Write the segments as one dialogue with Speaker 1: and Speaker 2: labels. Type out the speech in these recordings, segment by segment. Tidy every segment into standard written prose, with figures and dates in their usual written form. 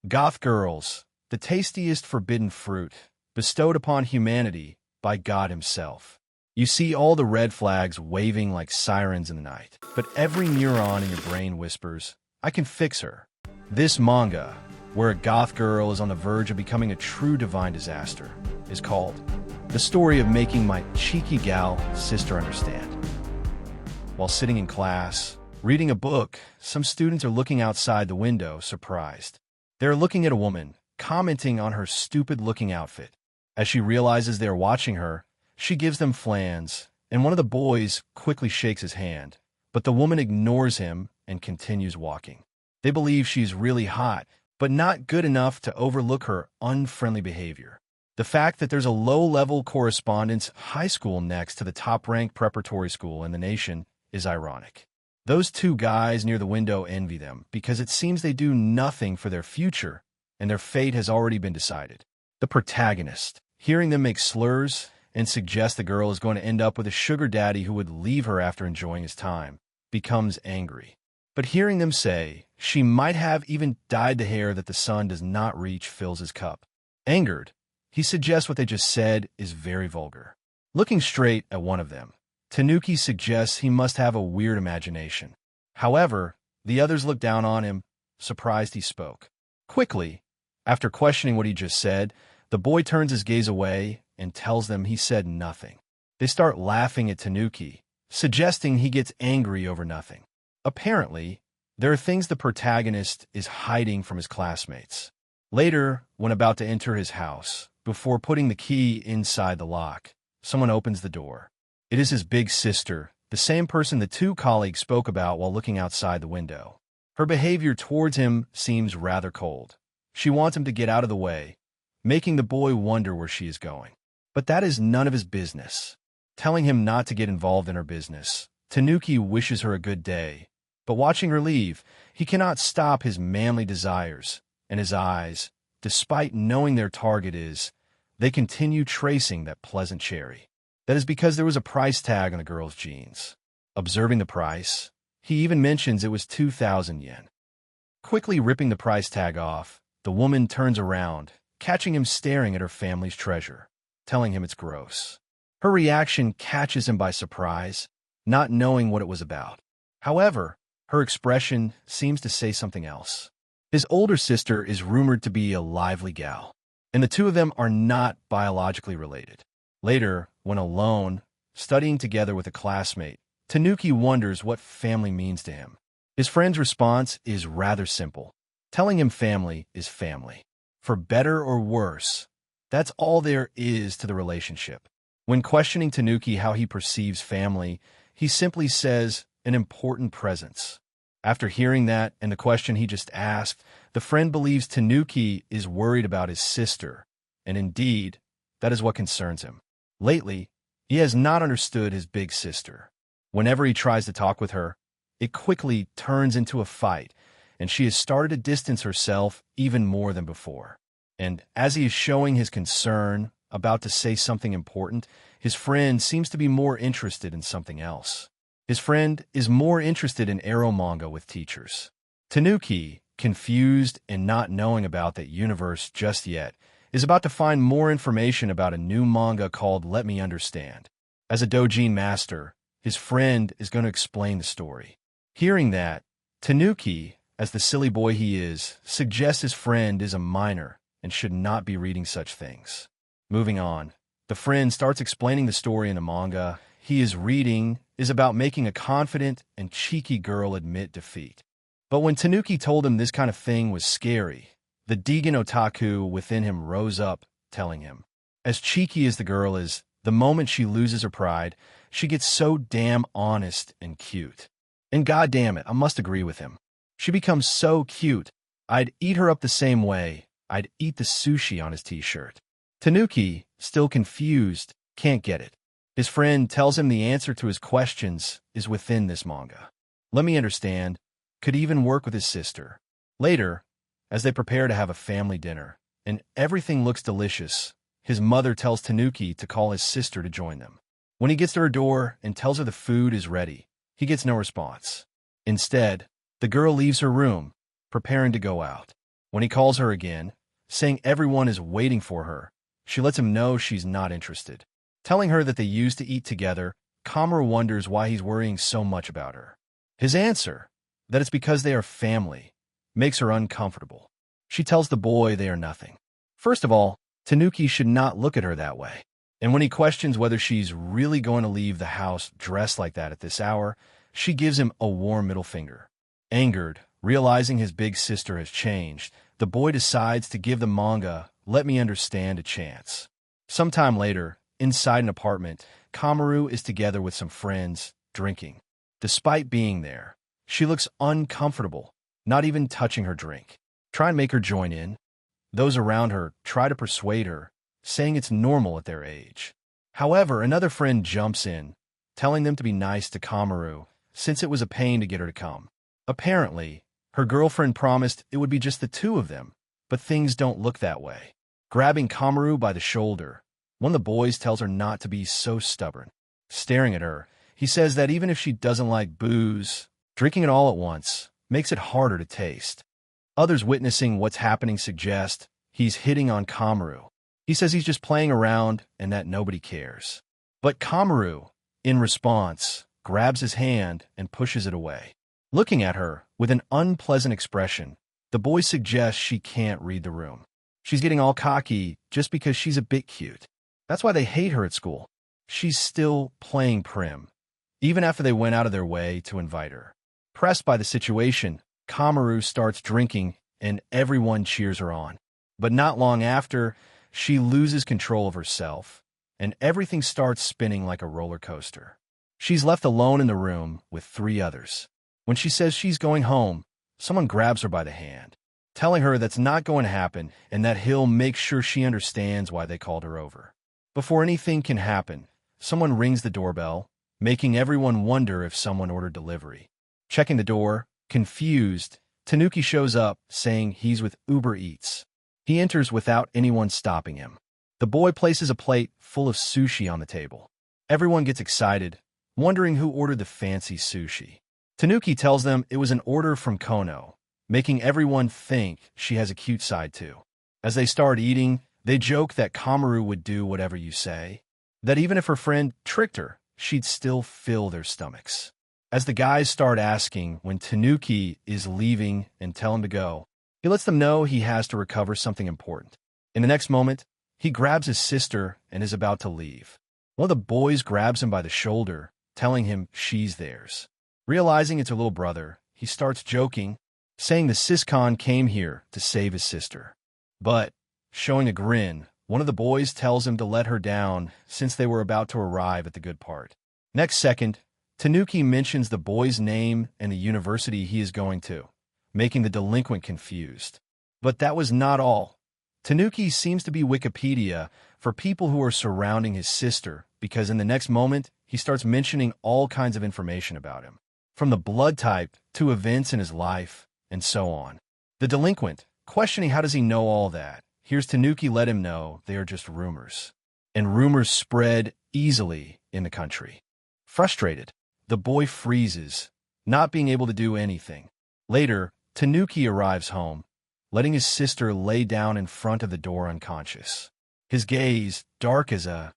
Speaker 1: Goth girls, the tastiest forbidden fruit, bestowed upon humanity by God himself. You see all the red flags waving like sirens in the night, but every neuron in your brain whispers, I can fix her. This manga, where a goth girl is on the verge of becoming a true divine disaster, is called The Story of Making My Cheeky Gal Sister Understand. While sitting in class, reading a book, some students are looking outside the window, surprised. They're looking at a woman, commenting on her stupid-looking outfit. As she realizes they're watching her, she gives them flans, and one of the boys quickly shakes his hand, but the woman ignores him and continues walking. They believe she's really hot, but not good enough to overlook her unfriendly behavior. The fact that there's a low-level correspondence high school next to the top-ranked preparatory school in the nation is ironic. Those two guys near the window envy them because it seems they do nothing for their future, and their fate has already been decided. The protagonist, hearing them make slurs and suggest the girl is going to end up with a sugar daddy who would leave her after enjoying his time, becomes angry. But hearing them say she might have even dyed the hair that the sun does not reach fills his cup. Angered, he suggests what they just said is very vulgar. Looking straight at one of them, Tanuki suggests he must have a weird imagination. However, the others look down on him, surprised he spoke. Quickly, after questioning what he just said, the boy turns his gaze away and tells them he said nothing. They start laughing at Tanuki, suggesting he gets angry over nothing. Apparently, there are things the protagonist is hiding from his classmates. Later, when about to enter his house, before putting the key inside the lock, someone opens the door. It is his big sister, the same person the two colleagues spoke about while looking outside the window. Her behavior towards him seems rather cold. She wants him to get out of the way, making the boy wonder where she is going. But that is none of his business. Telling him not to get involved in her business, Tanuki wishes her a good day, but watching her leave, he cannot stop his manly desires, and his eyes, despite knowing their target they continue tracing that pleasant cherry. That is because there was a price tag on the girl's jeans. Observing the price, he even mentions it was 2,000 yen. Quickly ripping the price tag off, the woman turns around, catching him staring at her family's treasure, telling him it's gross. Her reaction catches him by surprise, not knowing what it was about. However, her expression seems to say something else. His older sister is rumored to be a lively gal, and the two of them are not biologically related. Later, when alone, studying together with a classmate, Tanuki wonders what family means to him. His friend's response is rather simple, telling him family is family. For better or worse, that's all there is to the relationship. When questioning Tanuki how he perceives family, he simply says, an important presence. After hearing that and the question he just asked, the friend believes Tanuki is worried about his sister, and indeed, that is what concerns him. Lately, he has not understood his big sister. Whenever he tries to talk with her, it quickly turns into a fight, and she has started to distance herself even more than before. And as he is showing his concern, about to say something important, his friend seems to be more interested in something else. His friend is more interested in ero manga with teachers. Tanuki, confused and not knowing about that universe just yet, is about to find more information about a new manga called Let Me Understand. As a doujin master, his friend is going to explain the story. Hearing that, Tanuki, as the silly boy he is, suggests his friend is a minor and should not be reading such things. Moving on, the friend starts explaining the story in the manga he is reading is about making a confident and cheeky girl admit defeat. But when Tanuki told him this kind of thing was scary, the Degen otaku within him rose up, telling him, as cheeky as the girl is, the moment she loses her pride, she gets so damn honest and cute. And goddamn it, I must agree with him. She becomes so cute, I'd eat her up the same way I'd eat the sushi on his t-shirt. Tanuki, still confused, can't get it. His friend tells him the answer to his questions is within this manga. Let Me Understand could even work with his sister. Later, as they prepare to have a family dinner, and everything looks delicious, his mother tells Tanuki to call his sister to join them. When he gets to her door and tells her the food is ready, he gets no response. Instead, the girl leaves her room, preparing to go out. When he calls her again, saying everyone is waiting for her, she lets him know she's not interested. Telling her that they used to eat together, Kamaru wonders why he's worrying so much about her. His answer, that it's because they are family, makes her uncomfortable. She tells the boy they are nothing. First of all, Tanuki should not look at her that way. And when he questions whether she's really going to leave the house dressed like that at this hour, she gives him a warm middle finger. Angered, realizing his big sister has changed, the boy decides to give the manga Let Me Understand a chance. Sometime later, inside an apartment, Kamaru is together with some friends, drinking. Despite being there, she looks uncomfortable, not even touching her drink. Try and make her join in. Those around her try to persuade her, saying it's normal at their age. However, another friend jumps in, telling them to be nice to Kamaru, since it was a pain to get her to come. Apparently, her girlfriend promised it would be just the two of them, but things don't look that way. Grabbing Kamaru by the shoulder, one of the boys tells her not to be so stubborn. Staring at her, he says that even if she doesn't like booze, drinking it all at once makes it harder to taste. Others witnessing what's happening suggest he's hitting on Kamaru. He says he's just playing around and that nobody cares. But Kamaru, in response, grabs his hand and pushes it away. Looking at her with an unpleasant expression, the boy suggests she can't read the room. She's getting all cocky just because she's a bit cute. That's why they hate her at school. She's still playing prim, even after they went out of their way to invite her. Pressed by the situation, Kamaru starts drinking and everyone cheers her on. But not long after, she loses control of herself, and everything starts spinning like a roller coaster. She's left alone in the room with 3 others. When she says she's going home, someone grabs her by the hand, telling her that's not going to happen and that he'll make sure she understands why they called her over. Before anything can happen, someone rings the doorbell, making everyone wonder if someone ordered delivery. Checking the door, confused, Tanuki shows up, saying he's with Uber Eats. He enters without anyone stopping him. The boy places a plate full of sushi on the table. Everyone gets excited, wondering who ordered the fancy sushi. Tanuki tells them it was an order from Kono, making everyone think she has a cute side too. As they start eating, they joke that Kamaru would do whatever you say, that even if her friend tricked her, she'd still fill their stomachs. As the guys start asking when Tanuki is leaving and tell him to go, he lets them know he has to recover something important. In the next moment, he grabs his sister and is about to leave. One of the boys grabs him by the shoulder, telling him she's theirs. Realizing it's her little brother, he starts joking, saying the Siscon came here to save his sister. But, showing a grin, one of the boys tells him to let her down since they were about to arrive at the good part. Next second, Tanuki mentions the boy's name and the university he is going to, making the delinquent confused. But that was not all. Tanuki seems to be Wikipedia for people who are surrounding his sister, because in the next moment, he starts mentioning all kinds of information about him, from the blood type to events in his life, and so on. The delinquent, questioning how does he know all that, hears Tanuki let him know they are just rumors. And rumors spread easily in the country. Frustrated, the boy freezes, not being able to do anything. Later, Tanuki arrives home, letting his sister lay down in front of the door unconscious. His gaze dark as a...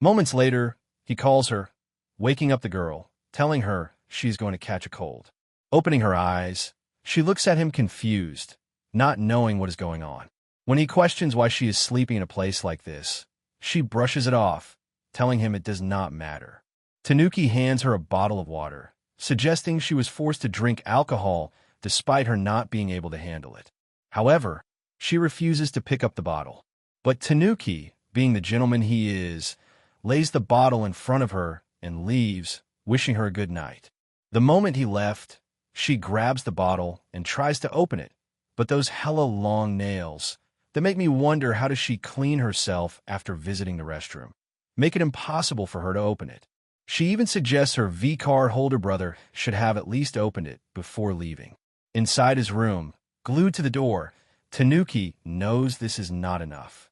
Speaker 1: Moments later, he calls her, waking up the girl, telling her she's going to catch a cold. Opening her eyes, she looks at him confused, not knowing what is going on. When he questions why she is sleeping in a place like this, she brushes it off, telling him it does not matter. Tanuki hands her a bottle of water, suggesting she was forced to drink alcohol despite her not being able to handle it. However, she refuses to pick up the bottle. But Tanuki, being the gentleman he is, lays the bottle in front of her and leaves, wishing her a good night. The moment he left, she grabs the bottle and tries to open it, but those hella long nails that make me wonder how does she clean herself after visiting the restroom, make it impossible for her to open it. She even suggests her V-card holder brother should have at least opened it before leaving. Inside his room, glued to the door, Tanuki knows this is not enough.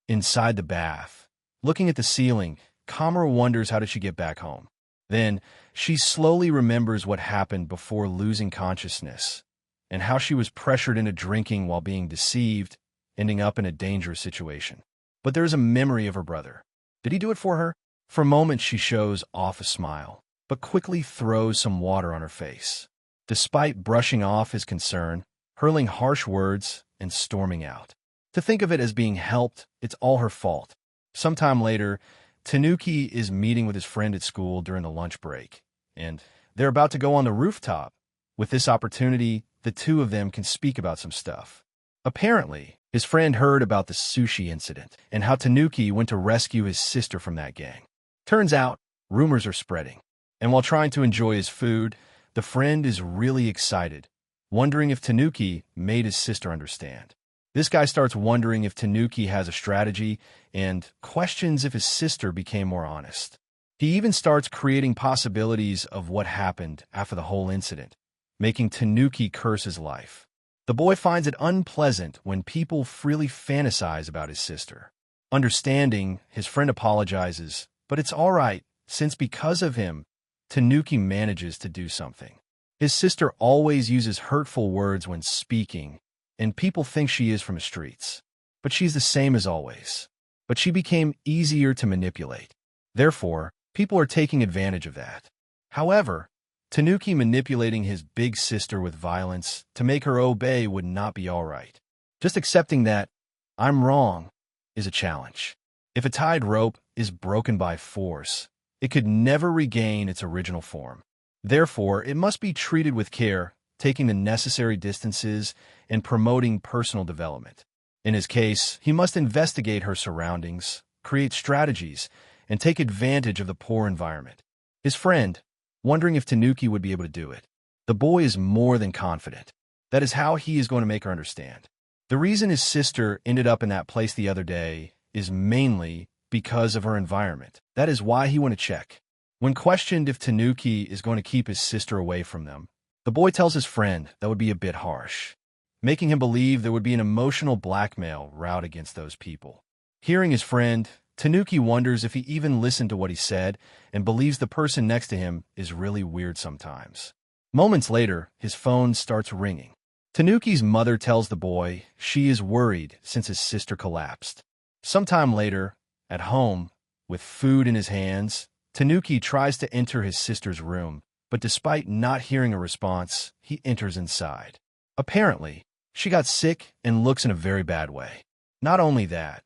Speaker 1: Inside the bath, looking at the ceiling, Kamaru wonders how did she get back home. Then, she slowly remembers what happened before losing consciousness, and how she was pressured into drinking while being deceived, ending up in a dangerous situation. But there is a memory of her brother. Did he do it for her? For a moment, she shows off a smile, but quickly throws some water on her face. Despite brushing off his concern, hurling harsh words, and storming out. To think of it as being helped, it's all her fault. Sometime later, Tanuki is meeting with his friend at school during the lunch break, and they're about to go on the rooftop. With this opportunity, the two of them can speak about some stuff. Apparently, his friend heard about the sushi incident and how Tanuki went to rescue his sister from that gang. Turns out, rumors are spreading, and while trying to enjoy his food, the friend is really excited, wondering if Tanuki made his sister understand. This guy starts wondering if Tanuki has a strategy and questions if his sister became more honest. He even starts creating possibilities of what happened after the whole incident, making Tanuki curse his life. The boy finds it unpleasant when people freely fantasize about his sister. Understanding, his friend apologizes, but it's all right, since because of him, Tanuki manages to do something. His sister always uses hurtful words when speaking, and people think she is from the streets. But she's the same as always. But she became easier to manipulate. Therefore, people are taking advantage of that. However, Tanuki manipulating his big sister with violence to make her obey would not be all right. Just accepting that I'm wrong is a challenge. If a tied rope is broken by force, it could never regain its original form. Therefore, it must be treated with care, taking the necessary distances and promoting personal development. In his case, he must investigate her surroundings, create strategies, and take advantage of the poor environment. His friend, wondering if Tanuki would be able to do it. The boy is more than confident. That is how he is going to make her understand. The reason his sister ended up in that place the other day is mainly because of her environment. That is why he went to check. When questioned if Tanuki is going to keep his sister away from them, the boy tells his friend that would be a bit harsh, making him believe there would be an emotional blackmail route against those people. Hearing his friend, Tanuki wonders if he even listened to what he said and believes the person next to him is really weird sometimes. Moments later, his phone starts ringing. Tanuki's mother tells the boy she is worried since his sister collapsed. Sometime later, at home, with food in his hands, Tanuki tries to enter his sister's room, but despite not hearing a response, he enters inside. Apparently, she got sick and looks in a very bad way. Not only that,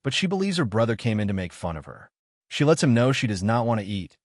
Speaker 1: but she believes her brother came in to make fun of her. She lets him know she does not want to eat,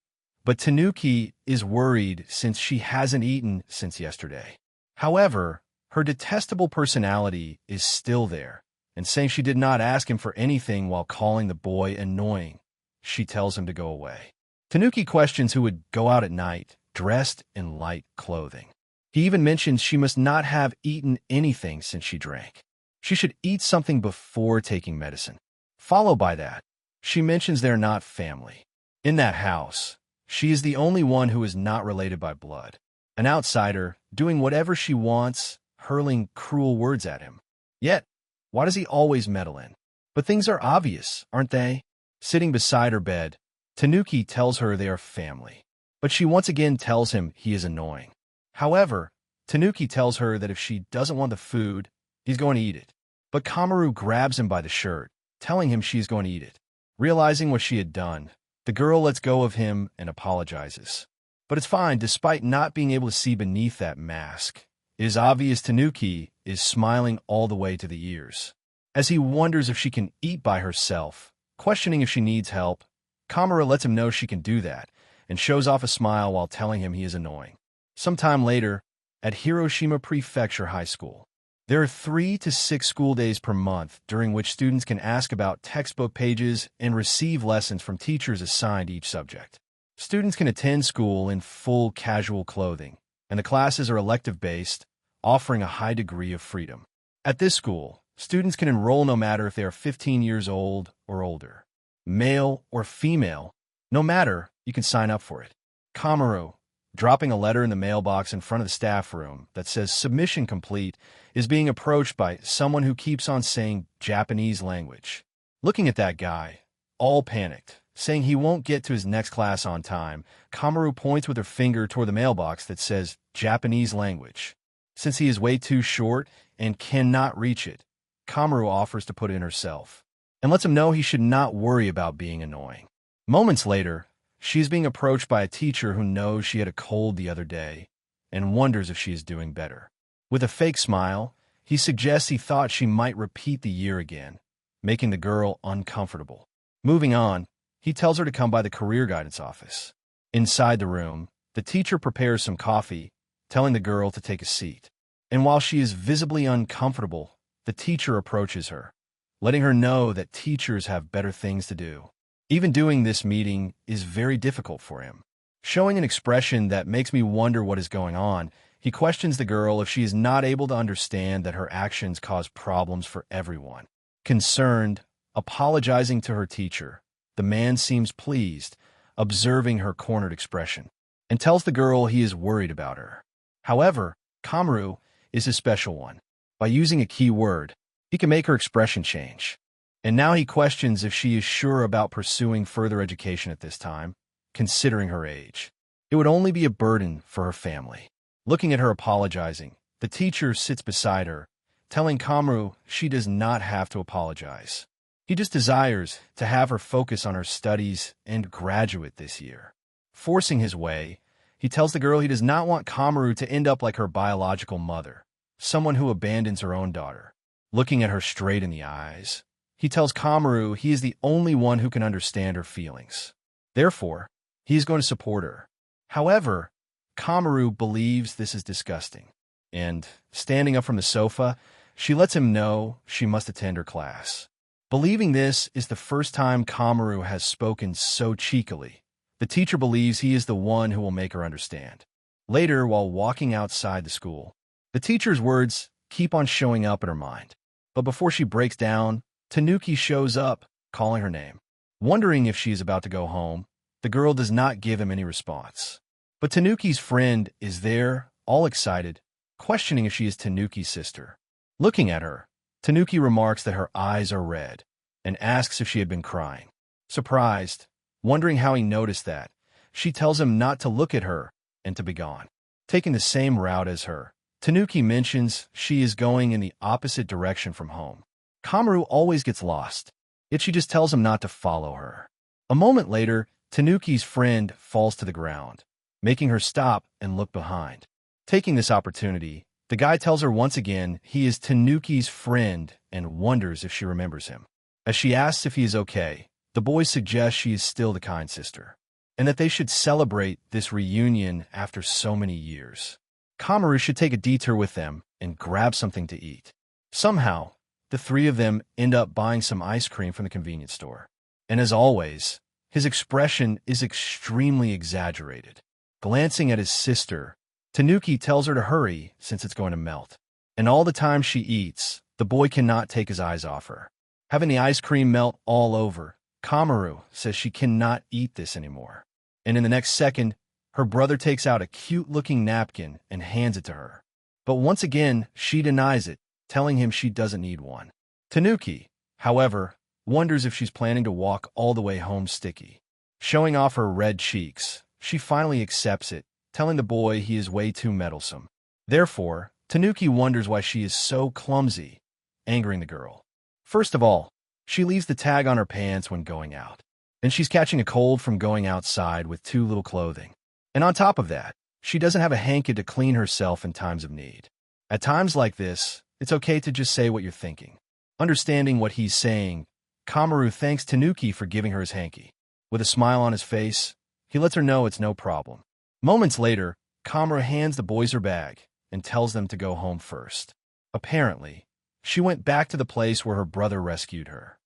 Speaker 1: but Tanuki is worried since she hasn't eaten since yesterday. However, her detestable personality is still there, and saying she did not ask him for anything while calling the boy annoying, she tells him to go away. Tanuki questions who would go out at night, dressed in light clothing. He even mentions she must not have eaten anything since she drank. She should eat something before taking medicine. Followed by that, she mentions they're not family. In that house, she is the only one who is not related by blood. An outsider, doing whatever she wants, hurling cruel words at him. Yet, why does he always meddle in? But things are obvious, aren't they? Sitting beside her bed, Tanuki tells her they are family. But she once again tells him he is annoying. However, Tanuki tells her that if she doesn't want the food, he's going to eat it. But Kamaru grabs him by the shirt, telling him she's going to eat it. Realizing what she had done, the girl lets go of him and apologizes. But it's fine despite not being able to see beneath that mask. It is obvious Tanuki is smiling all the way to the ears. As he wonders if she can eat by herself, questioning if she needs help, Kamara lets him know she can do that, and shows off a smile while telling him he is annoying. Sometime later, at Hiroshima Prefecture High School, there are 3 to 6 school days per month during which students can ask about textbook pages and receive lessons from teachers assigned each subject. Students can attend school in full casual clothing, and the classes are elective-based, offering a high degree of freedom. At this school, students can enroll no matter if they are 15 years old or older. Male or female, no matter, you can sign up for it. Kamaru, dropping a letter in the mailbox in front of the staff room that says submission complete, is being approached by someone who keeps on saying Japanese language. Looking at that guy, all panicked, saying he won't get to his next class on time, Kamaru points with her finger toward the mailbox that says Japanese language. Since he is way too short and cannot reach it, Kamaru offers to put it in herself, and lets him know he should not worry about being annoying. Moments later, she is being approached by a teacher who knows she had a cold the other day and wonders if she is doing better. With a fake smile, he suggests he thought she might repeat the year again, making the girl uncomfortable. Moving on, he tells her to come by the career guidance office. Inside the room, the teacher prepares some coffee, telling the girl to take a seat. And while she is visibly uncomfortable, the teacher approaches her, letting her know that teachers have better things to do. Even doing this meeting is very difficult for him. Showing an expression that makes me wonder what is going on, he questions the girl if she is not able to understand that her actions cause problems for everyone. Concerned, apologizing to her teacher, the man seems pleased, observing her cornered expression, and tells the girl he is worried about her. However, Kamaru is a special one. By using a key word, he can make her expression change. And now he questions if she is sure about pursuing further education at this time, considering her age. It would only be a burden for her family. Looking at her apologizing, the teacher sits beside her, telling Kamaru she does not have to apologize. He just desires to have her focus on her studies and graduate this year. Forcing his way, he tells the girl he does not want Kamaru to end up like her biological mother, someone who abandons her own daughter. Looking at her straight in the eyes, he tells Kamaru he is the only one who can understand her feelings. Therefore, he is going to support her. However, Kamaru believes this is disgusting, and, standing up from the sofa, she lets him know she must attend her class. Believing this is the first time Kamaru has spoken so cheekily, the teacher believes he is the one who will make her understand. Later, while walking outside the school, the teacher's words keep on showing up in her mind. But before she breaks down, Tanuki shows up, calling her name. Wondering if she is about to go home, the girl does not give him any response. But Tanuki's friend is there, all excited, questioning if she is Tanuki's sister. Looking at her, Tanuki remarks that her eyes are red, and asks if she had been crying. Surprised, wondering how he noticed that, she tells him not to look at her and to be gone. Taking the same route as her, Tanuki mentions she is going in the opposite direction from home. Kamaru always gets lost, yet she just tells him not to follow her. A moment later, Tanuki's friend falls to the ground, making her stop and look behind. Taking this opportunity, the guy tells her once again he is Tanuki's friend and wonders if she remembers him. As she asks if he is okay, the boy suggests she is still the kind sister, and that they should celebrate this reunion after so many years. Kamaru should take a detour with them and grab something to eat. Somehow, the three of them end up buying some ice cream from the convenience store. And as always, his expression is extremely exaggerated. Glancing at his sister, Tanuki tells her to hurry since it's going to melt. And all the time she eats, the boy cannot take his eyes off her. Having the ice cream melt all over, Kamaru says she cannot eat this anymore. And in the next second, her brother takes out a cute-looking napkin and hands it to her. But once again, she denies it, telling him she doesn't need one. Tanuki, however, wonders if she's planning to walk all the way home sticky. Showing off her red cheeks, she finally accepts it, telling the boy he is way too meddlesome. Therefore, Tanuki wonders why she is so clumsy, angering the girl. First of all, she leaves the tag on her pants when going out, and she's catching a cold from going outside with too little clothing. And on top of that, she doesn't have a hanky to clean herself in times of need. At times like this, it's okay to just say what you're thinking. Understanding what he's saying, Kamaru thanks Tanuki for giving her his hanky. With a smile on his face, he lets her know it's no problem. Moments later, Kamaru hands the boys her bag and tells them to go home first. Apparently, she went back to the place where her brother rescued her.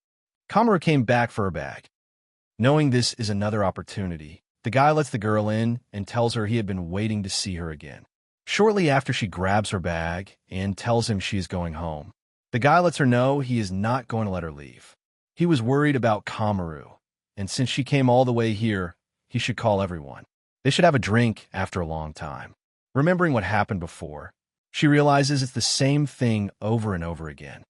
Speaker 1: Kamaru came back for her bag. Knowing this is another opportunity, the guy lets the girl in and tells her he had been waiting to see her again. Shortly after she grabs her bag and tells him she is going home, the guy lets her know he is not going to let her leave. He was worried about Kamaru, and since she came all the way here, he should call everyone. They should have a drink after a long time. Remembering what happened before, she realizes it's the same thing over and over again.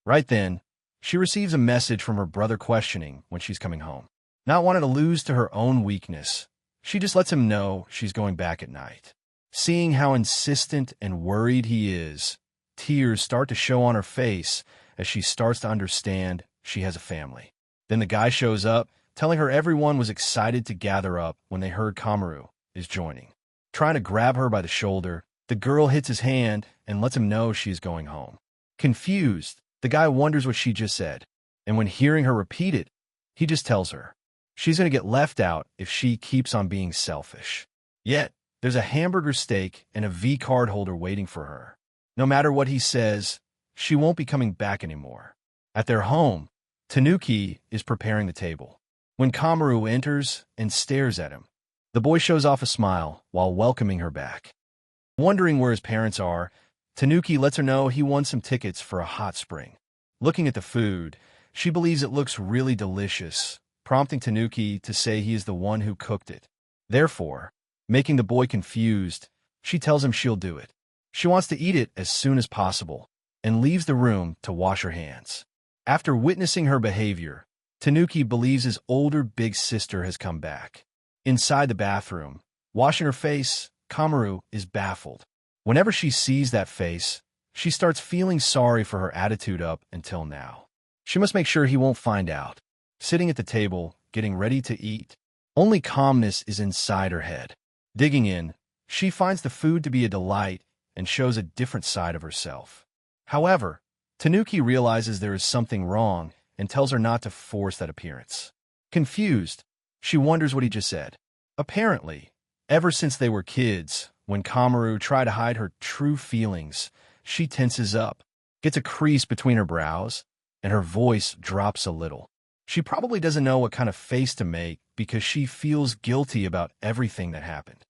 Speaker 1: Right then, she receives a message from her brother questioning when she's coming home. Not wanting to lose to her own weakness, she just lets him know she's going back at night. Seeing how insistent and worried he is, tears start to show on her face as she starts to understand she has a family. Then the guy shows up, telling her everyone was excited to gather up when they heard Kamaru is joining. Trying to grab her by the shoulder, the girl hits his hand and lets him know she is going home. Confused, the guy wonders what she just said, and when hearing her repeat it, he just tells her she's going to get left out if she keeps on being selfish. Yet, there's a hamburger steak and a V card holder waiting for her. No matter what he says, she won't be coming back anymore. At their home, Tanuki is preparing the table. When Kamaru enters and stares at him, the boy shows off a smile while welcoming her back. Wondering where his parents are, Tanuki lets her know he won some tickets for a hot spring. Looking at the food, she believes it looks really delicious, prompting Tanuki to say he is the one who cooked it. Therefore, making the boy confused, she tells him she'll do it. She wants to eat it as soon as possible and leaves the room to wash her hands. After witnessing her behavior, Tanuki believes his older big sister has come back. Inside the bathroom, washing her face, Kamaru is baffled. Whenever she sees that face, she starts feeling sorry for her attitude up until now. She must make sure he won't find out. Sitting at the table, getting ready to eat, only calmness is inside her head. Digging in, she finds the food to be a delight and shows a different side of herself. However, Tanuki realizes there is something wrong and tells her not to force that appearance. Confused, she wonders what he just said. Apparently, ever since they were kids, when Kamaru tried to hide her true feelings, she tenses up, gets a crease between her brows, and her voice drops a little. She probably doesn't know what kind of face to make because she feels guilty about everything that happened.